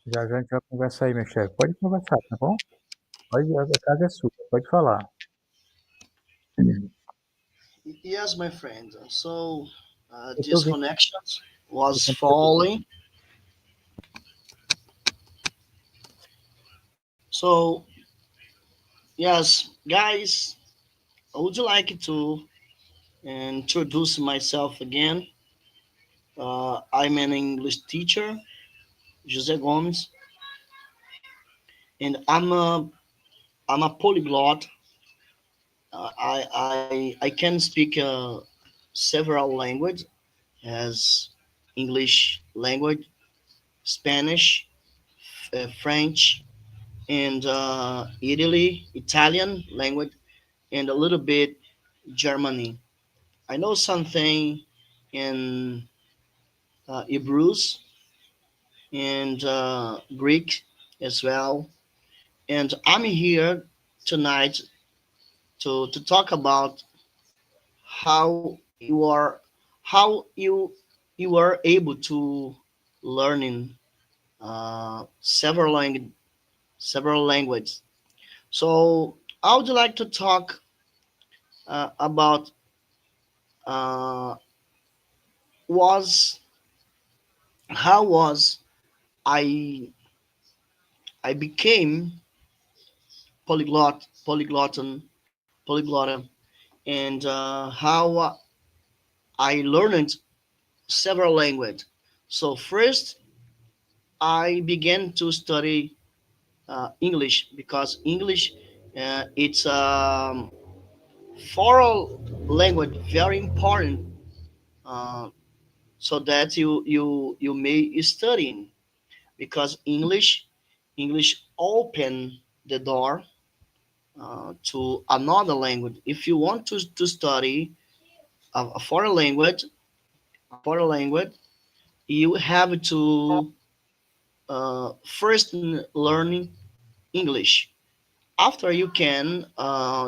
Já já a gente vai conversar aí, meu chefe. Pode conversar, tá bom? Pode, a casa é sua, pode falar. Yes, my friend. So Eu tô this ouvindo, connection tô was sempre ouvindo. falling. So yes, guys, I would like to introduce myself again. I'm an English teacher, Jose Gomes, and I'm a polyglot. I can speak several languages as English language, Spanish, French, and Italian language, and a little bit Germany. I know something in Hebrews and Greek as well. And I'm here tonight to talk about how how you are able to learning several languages. So I would like to talk about uh, was how was I I became polyglot, and how I learned several languages. So first, I began to study English because English it's foreign language very important, uh, so that you may study because English open the door to another language. If you want to study a foreign language, you have to first learn English. After you can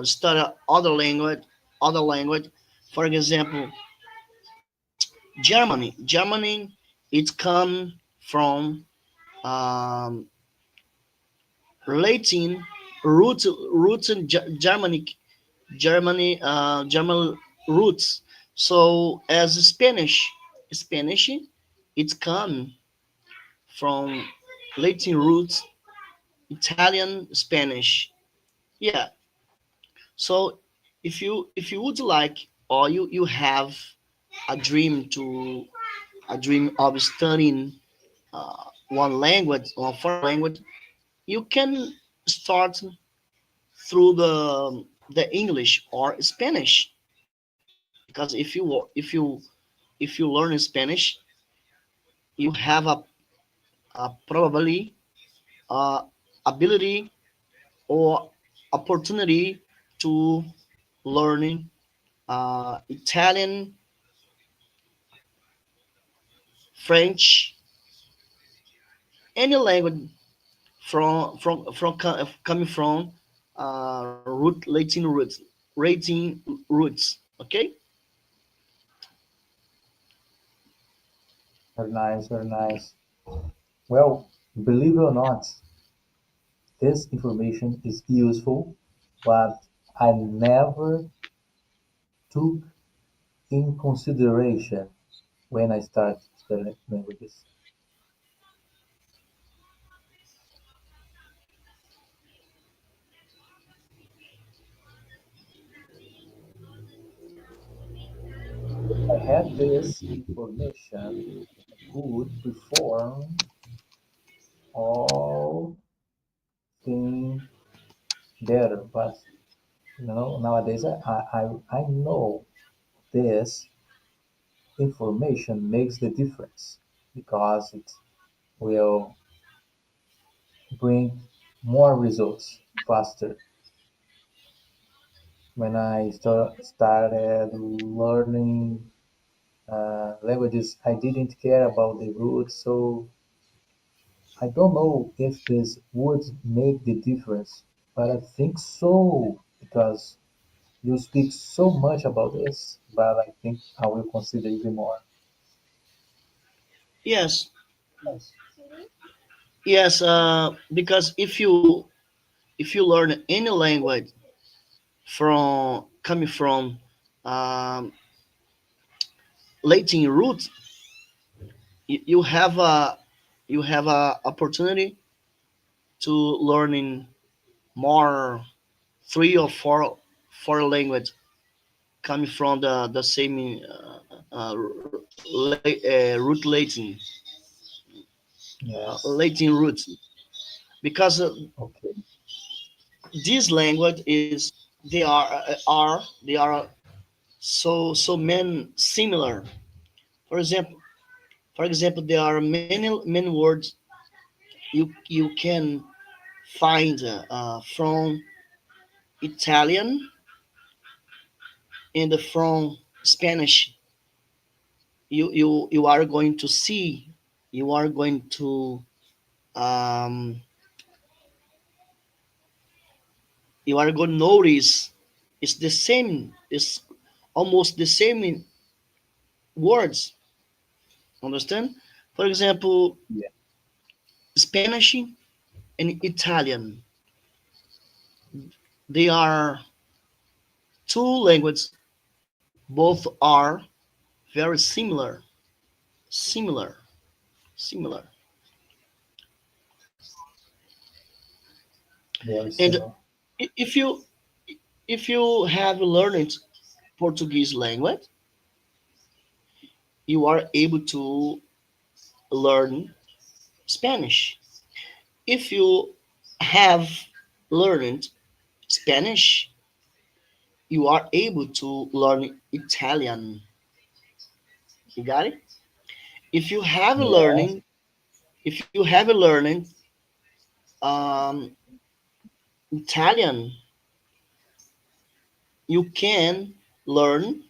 study other language. For example, Germany. Germany, it come from um, Latin roots in German roots. So as Spanish, it come from Latin roots, Italian, Spanish. Yeah. So if you would like, or you have a dream of studying one language or foreign language, you can start through the English or Spanish, because if you learn Spanish, you have a probably ability or opportunity to learning Italian, French, any language coming from Latin roots. Okay. Very nice, very nice. Well, believe it or not, this information is useful, but I never took in consideration when I start studying languages. If I had this information, I could perform all things better. But nowadays I know this information makes the difference because it will bring more results faster. When I started learning languages, I didn't care about the roots, so I don't know if this would make the difference, but I think so because you speak so much about this, but I think I will consider even more. Yes, Yes, because if you learn any language from coming from um, Latin roots, you have a opportunity to learning more three or four language coming from the same root Yes. Latin roots, because Okay. this language is they are so many similar. For example, there are many words you can find from Italian and from Spanish. You are going to see, you are going to um, you are going to notice it's the same. It's almost the same in words. Understand? For example, Yeah. Spanish and Italian. They are two languages. Both are very similar. Similar. Similar. Very And similar. if you have learned Portuguese language, you are able to learn Spanish. If you have learned Spanish, you are able to learn Italian. You got it? If you have Yes. learning, if you have learning um, Italian, you can learn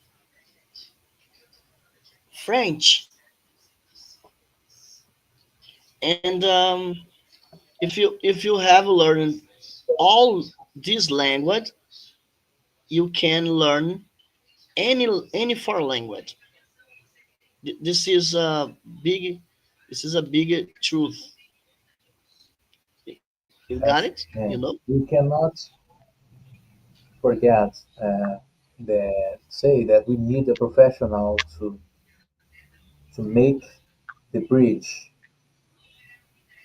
French. And if you have learned all this language, you can learn any foreign language. This is a big, this is a big truth. You got Yes. it? You And know? we cannot forget that say that we need a professional to make the bridge.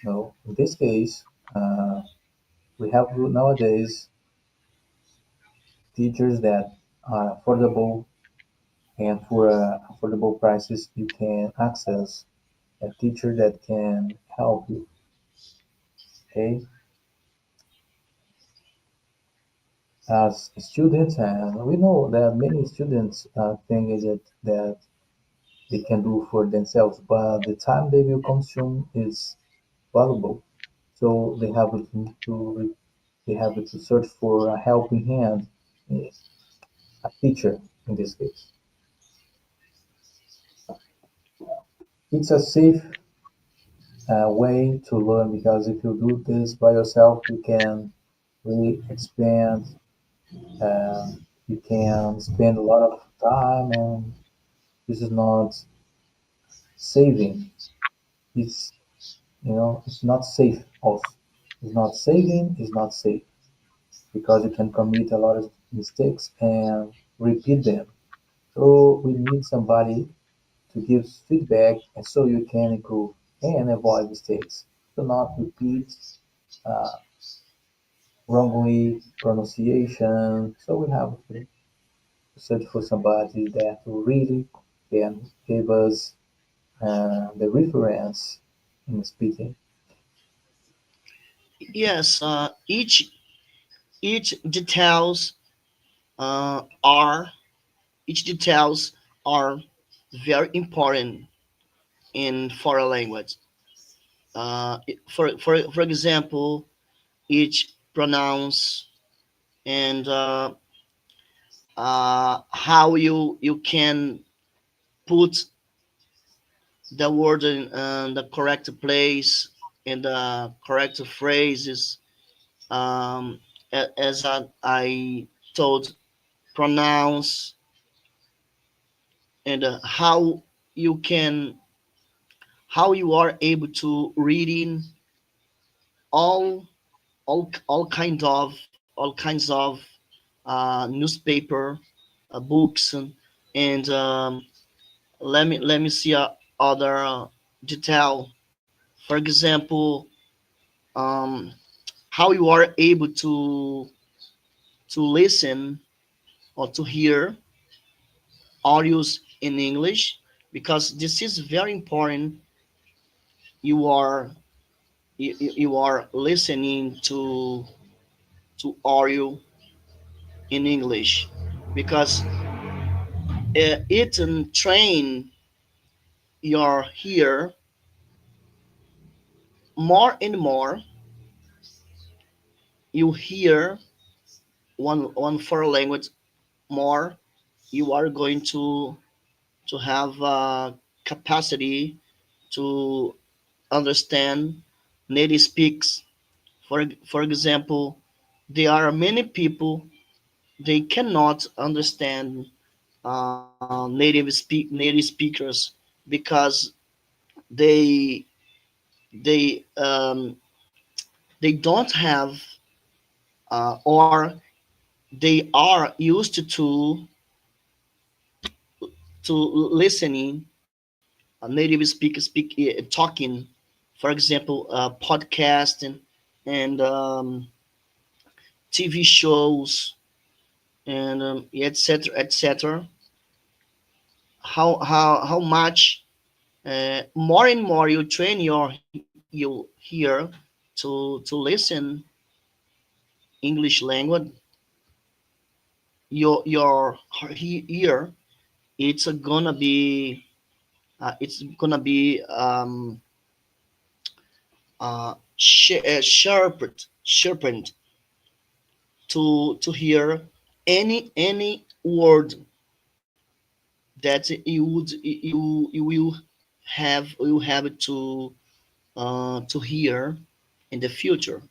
No, in this case, we have nowadays teachers that are affordable, and for affordable prices, you can access a teacher that can help you. Okay, as students, and we know that many students think that they can do for themselves, but the time they will consume is valuable. So they have to search for a helping hand, a teacher in this case. It's a safe way to learn because if you do this by yourself, you can really expand. Uh, you can spend a lot of time, and this is not saving. It's it's not safe. Also, it's not saving. It's not safe because you can commit a lot of mistakes and repeat them. So we need somebody to give feedback, and so you can improve and avoid mistakes. Do not repeat uh, wrongly pronunciation. So we have to search for somebody that really can give us the reference in speaking. Yes. Each details are each details are very important in foreign language. For example, each pronounce and how you can put the word in the correct place and the correct phrases. Um, as I told, pronounce and how you can how you are able to reading. all all kinds of newspaper, books, and let me see other detail. For example, um, how you are able to listen or to hear audios in English, because this is very important. You are you are listening to audio in English, because it train your ear more and more. You hear one foreign language more, you are going to have capacity to understand native speaks. For example, there are many people, they cannot understand native speakers, because they they they don't have, or they are used to listening native talking, for example, podcast and TV shows, and etc etc. How much more and more you train you hear to listen English language, your ear, it's gonna be sharpened to hear any word that you will have to hear in the future.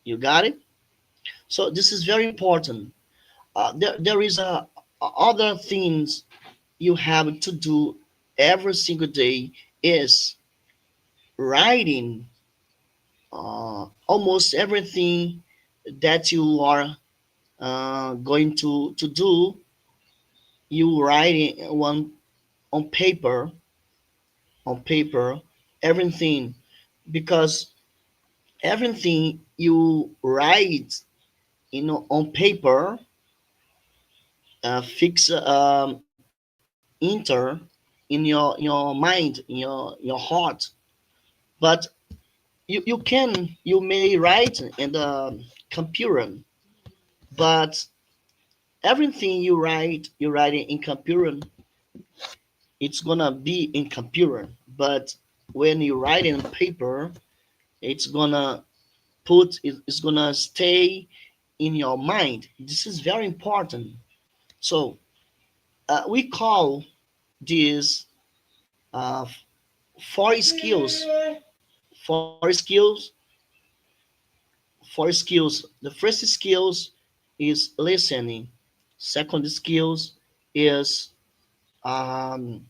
You got it? So this is very important. There is other things you have to do every single day is writing almost everything that you are going to do. You write it one on paper, everything, because everything you write on paper fix enter in your mind, in your heart. But you may write in the computer, but everything you write it in computer, it's gonna be in computer. But when you write it on paper, it's gonna it's gonna stay in your mind. This is very important. So we call these uh, four skills. Four skills. Four skills. The first skills is listening. Second skills is um,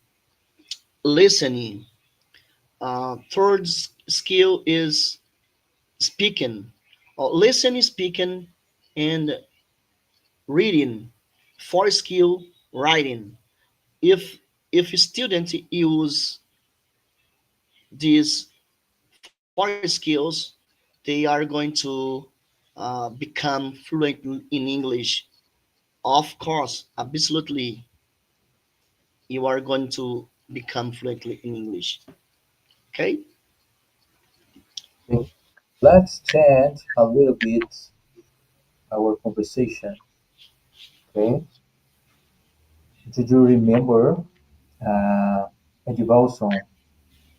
listening. Third skill is speaking, or listening, speaking, and reading. Fourth skill, writing. If students use these four skills, they are going to become fluent in English. Of course, absolutely, you are going to become fluently in English. Okay? Okay. Let's change a little bit our conversation. Okay. Did you remember Eddie Wilson?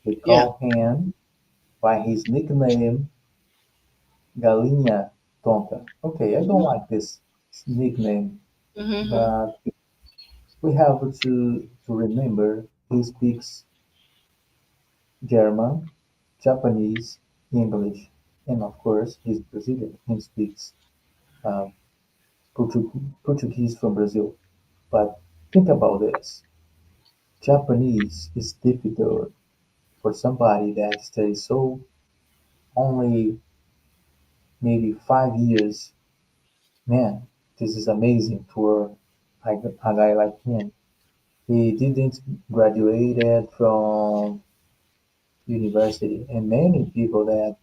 They Yeah. call him by his nickname Galinha Tonta. Okay, I don't like this nickname, Mm-hmm. but we have to remember he speaks German, Japanese, English, and of course he's Brazilian. He speaks uh, Portuguese from Brazil. But think about this. Japanese is difficult for somebody that studies so only maybe 5 years. Man, this is amazing for a guy like him. He didn't graduated from university, and many people that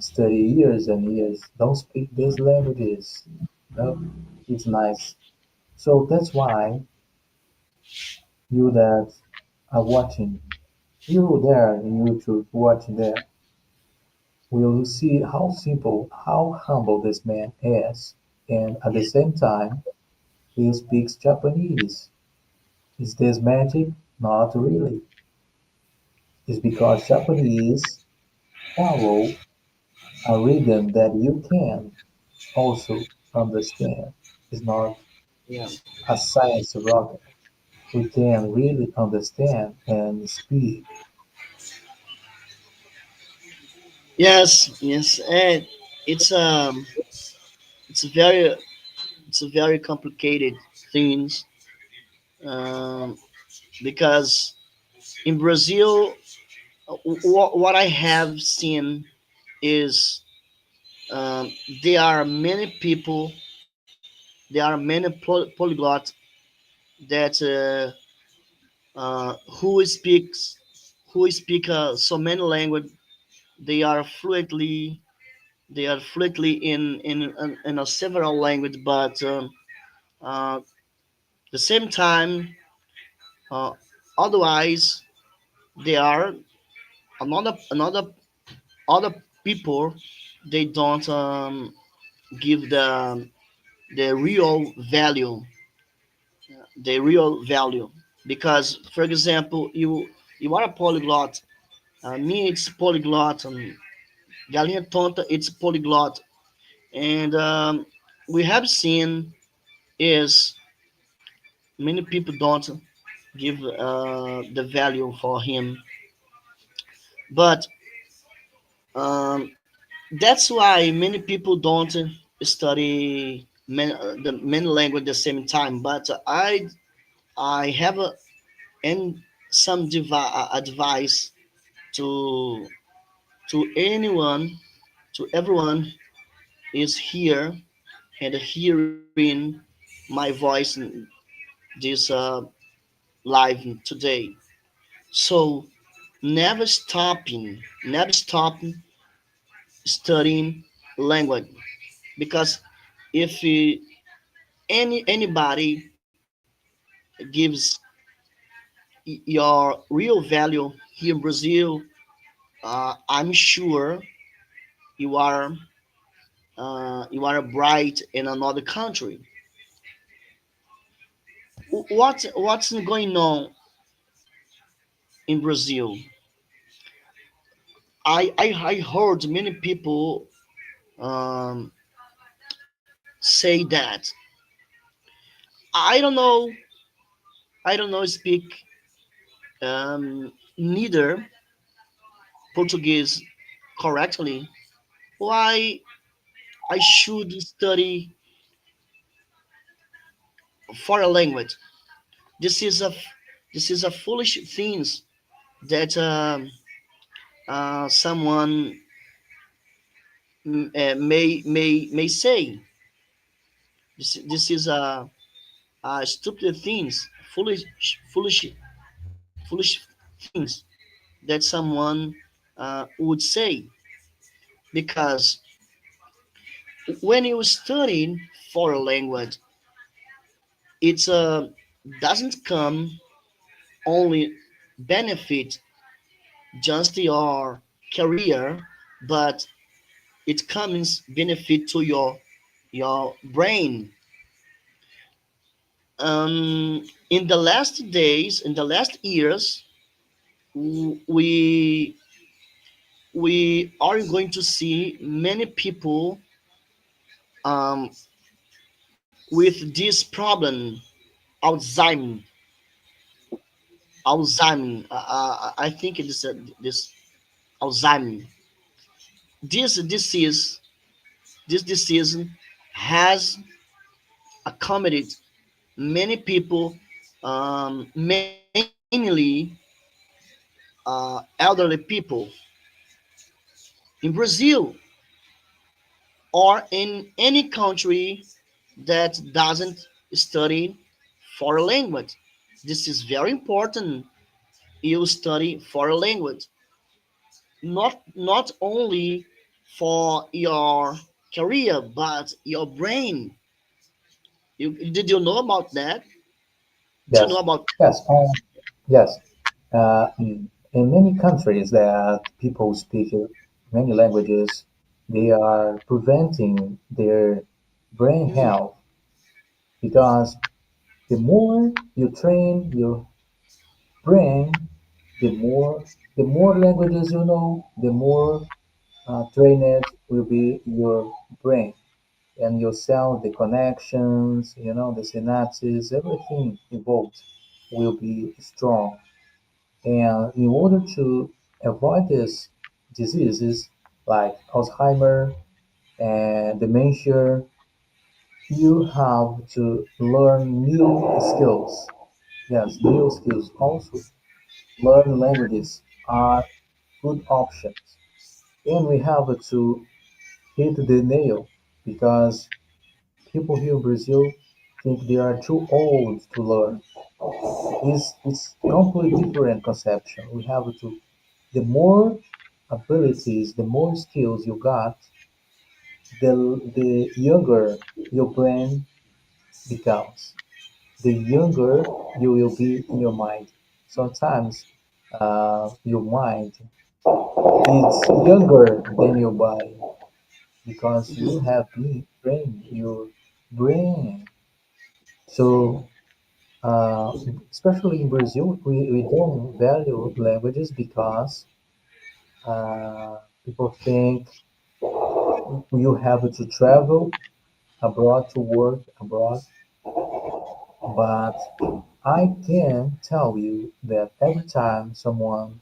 study years and years don't speak these languages. No, it's nice. So that's why you that are watching, you there in YouTube watching there, will see how simple, how humble this man is, and at the same time, he speaks Japanese. Is this magic? Not really. It's because Japanese follow a rhythm that you can also understand. It's not Yeah. a science rocket. We can really understand and speak. Yes, yes, and it's um, it's a very, it's a very complicated things, um, because in Brazil, what I have seen is, um, there are many people, there are many polyglots that who speaks, who speak so many language. They are fluently, they are fluently in a several language, but uh, the same time, uh, otherwise there are another other people, they don't give the real value, the real value, because for example, you are a polyglot, me it's polyglot, galinha tonta it's polyglot, and we have seen is many people don't give the value for him, but that's why many people don't study the many language at the same time. But I have and some advice to anyone, to everyone is here and hearing my voice in this live today. So never stopping studying language, because if anybody gives your real value here in Brazil, I'm sure you are you are bright in another country. What's going on in Brazil? I heard many people um, say that I don't know, I don't know speak neither Portuguese correctly. Why I should study foreign language? This is a this is a foolish things that someone may say. This is a stupid things, foolish foolish things that someone would say, because when you study foreign language, it's doesn't come only benefit just your career, but it comes benefit to your brain. In the last days, in the last years, we we are going to see many people um, with this problem, Alzheimer. Alzheimer. I think it is this Alzheimer. This disease, this disease has accommodated many people, mainly elderly people in Brazil. or in any country that doesn't study foreign language. This is very important. You study foreign language, not only for your career, but your brain. Did you know about that? Do you know Yes, about yes, yes. In many countries that people speak many languages, they are preventing their brain that? health because the more you train your brain, the more the more languages you know, the more trained will be your brain and your cell, the connections, the synapses, everything involved will be strong. And in order to avoid these diseases like Alzheimer and dementia, you have to learn new skills. Yes, new skills. Also, learn languages are good options. And we have to hit the nail because people here in Brazil think they are too old to learn. It's completely different conception. We have to the more abilities, the more skills you got, the younger your brain becomes. The younger you will be in your mind. Sometimes your mind is younger than your body because you Mhm, have been trained your brain. So, uh, especially in Brazil, we don't value languages because people think you have to travel abroad to work abroad. But I can tell you that every time someone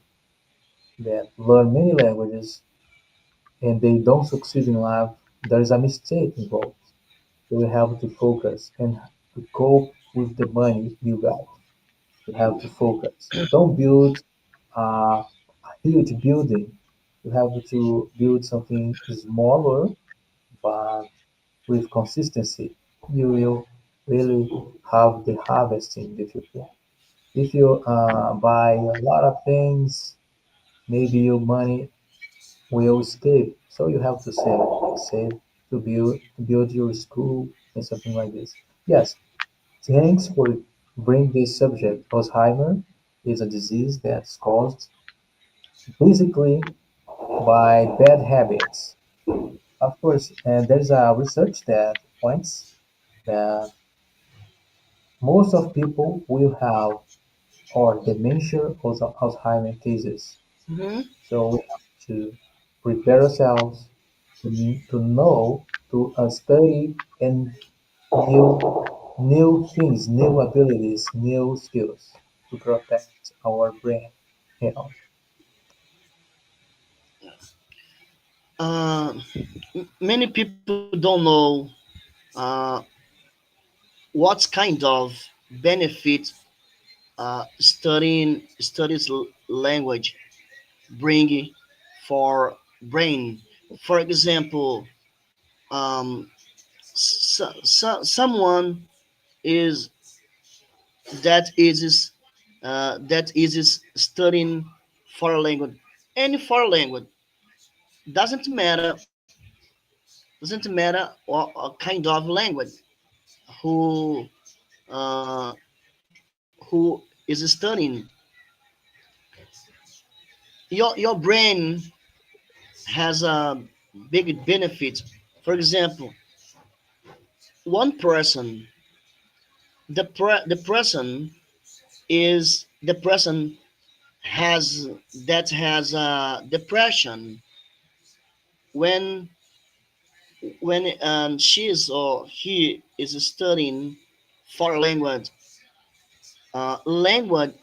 that learn many languages and they don't succeed in life, there is a mistake involved. You have to focus and to cope with the money you got. You have to focus. Don't build a huge building. You have to build something smaller, but with consistency. You will really have the harvest in the future. If you buy a lot of things, maybe your money will escape. So you have to save to build your school and something like this. Yes, thanks for bring this subject. Alzheimer is a disease that's caused basically by bad habits. Of course, and there's a research that points that most of people will have or dementia or Alzheimer cases. mhm, So we have to prepare ourselves to know, to study and new things, new abilities, new skills to protect our brain health. uh, many people don't know uh, what kind of benefit studies language bring for brain. For example, um, someone is that is studying foreign language, any foreign language, doesn't matter, what kind of language, who who is studying. Your brain has a big benefit. For example, one person, the person the person has that has depression when she is or he is studying foreign language. Language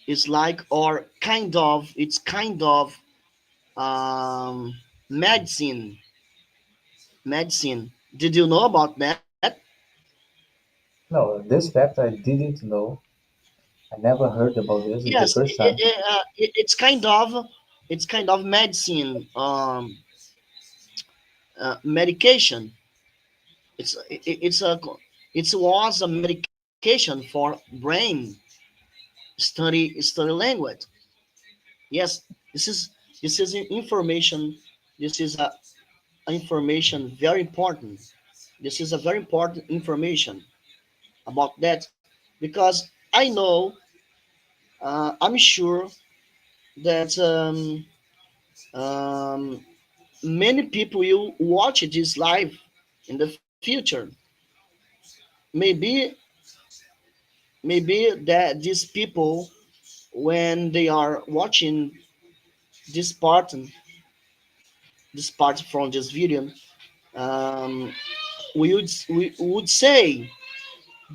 is like or kind of it's kind of um, medicine. Did you know about that? No, this fact I didn't know. I never heard about this. It's the Yes, first time. it's kind of. it's kind of medicine, medication. It's a it was a medication for brain study language. Yes, this is this is information. This is a information very important. This is a very important information about that, because I know, I'm sure that um, many people will watch this live in the future. Maybe that these people, when they are watching this part from this video, um, we would say,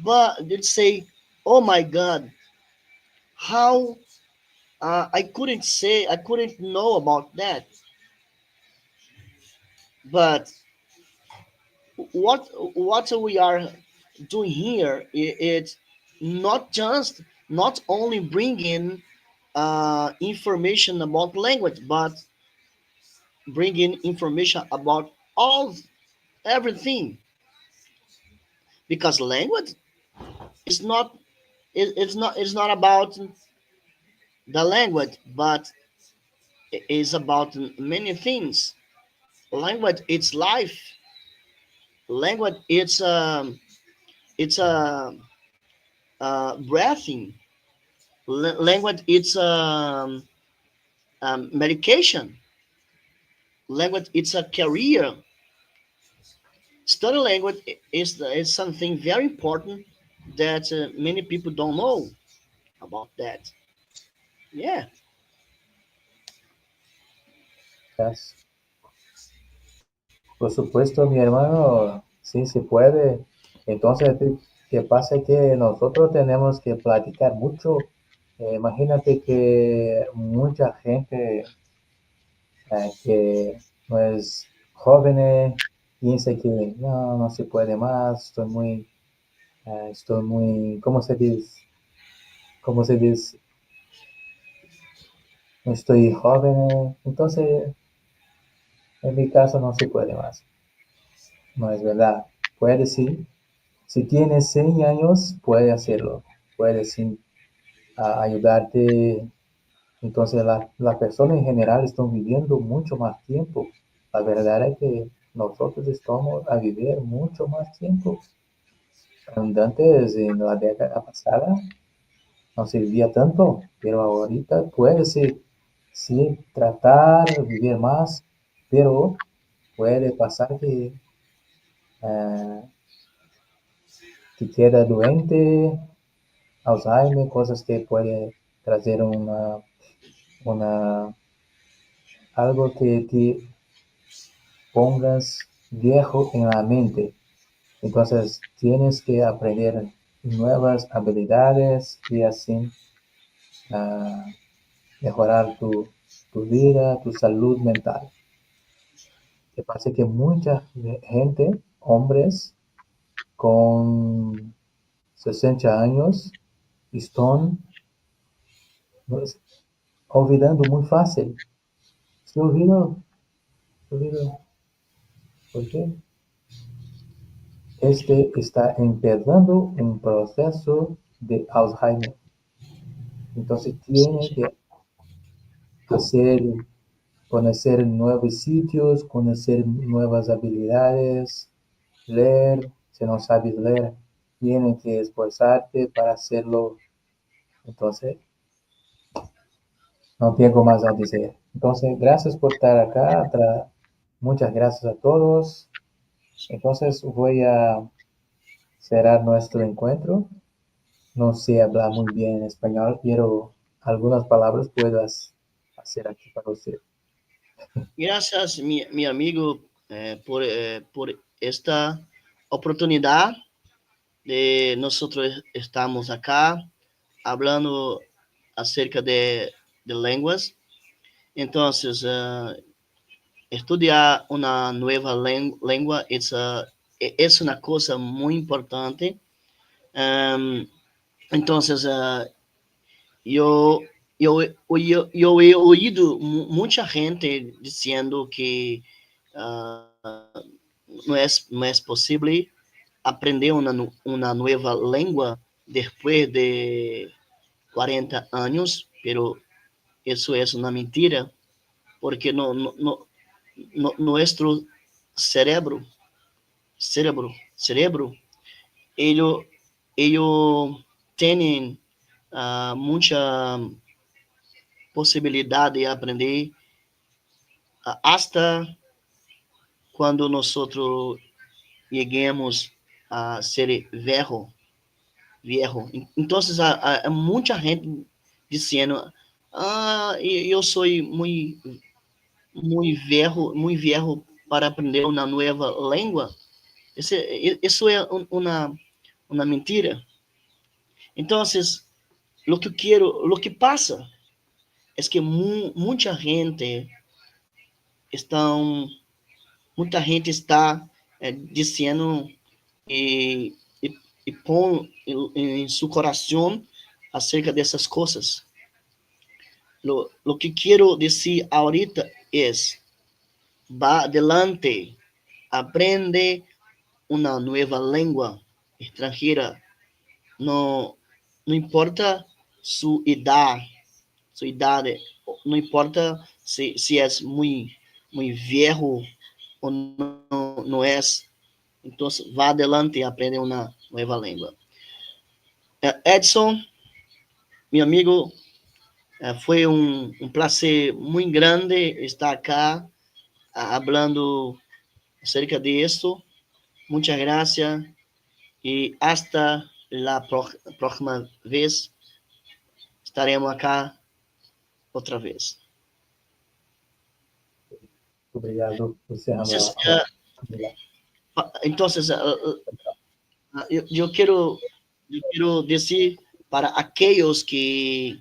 but they'd say, "Oh my God, how I couldn't know about that." But what we are doing here, it's not only bringing information about language, but bringing information about all everything, because language is not it's not about the language, but it is about many things. Language it's life. Language it's breathing. Language it's medication. Language it's a career. Study language is something very important that many people don't know about that. Yeah. Yes. Por supuesto, mi hermano, sí se puede. Entonces, ¿qué pasa? Que nosotros tenemos que platicar mucho. Imagínate que mucha gente que no es joven piensa que no, no se puede más, estoy muy, ¿cómo se dice? ¿Cómo se dice? No estoy joven. Entonces, en mi caso no se puede más. No es verdad. Puede sí. Si tienes 100 años, puede hacerlo. Puede sí ayudarte. Entonces, la persona en general están viviendo mucho más tiempo. La verdad es que nosotros estamos a vivir mucho más tiempo. Antes, en la década pasada, no se vivía tanto, pero ahorita puede ser, sí, tratar de vivir más, pero puede pasar eh, que queda doente, Alzheimer, cosas que puede traer una, algo que te pongas viejo en la mente. Entonces tienes que aprender nuevas habilidades y así uh, mejorar tu vida, tu salud mental. Que pasa que mucha gente, hombres con 60 años, están pues, olvidando muy fácil. Se olvido, ¿por qué? Este está empezando un proceso de Alzheimer. Entonces tiene que hacer, conocer nuevos sitios, conocer nuevas habilidades, leer, si no sabes leer, tiene que esforzarte para hacerlo. Entonces, no tengo más a decir. Entonces, gracias por estar acá. Muchas gracias a todos. Entonces, voy a cerrar nuestro encuentro. No sé hablar muy bien español, pero algunas palabras puedas hacer aquí para usted. Gracias, mi amigo, por esta oportunidad de nosotros estamos acá hablando acerca de lenguas. Entonces, estudiar una nueva lengua es una cosa muy importante. Um, entonces, yo eu he ouído muita gente dizendo que não é possível aprender uma nova língua depois de 40 anos, pero isso é uma mentira, porque nosso cerebro, cerebro, ele, ele tem muita possibilidade de aprender hasta quando nós cheguemos a ser viejo. Então, há muita gente dizendo, eu sou muito viejo para aprender uma nova língua. Isso é uma mentira. Então, o que passa é que estão, muita gente está dizendo e, e, e põe em seu coração acerca dessas coisas. Lo que quero dizer ahorita es, va adelante, aprende una nueva lengua extranjera, no, no importa su edad, no importa si es muy viejo o no es, entonces va adelante y aprende una nueva lengua. Edson, mi amigo, fue un placer muy grande estar acá hablando acerca de esto. Muchas gracias y hasta la próxima vez estaremos acá otra vez. Obrigado por encerrando Entonces, a entonces yo quiero decir para aquellos que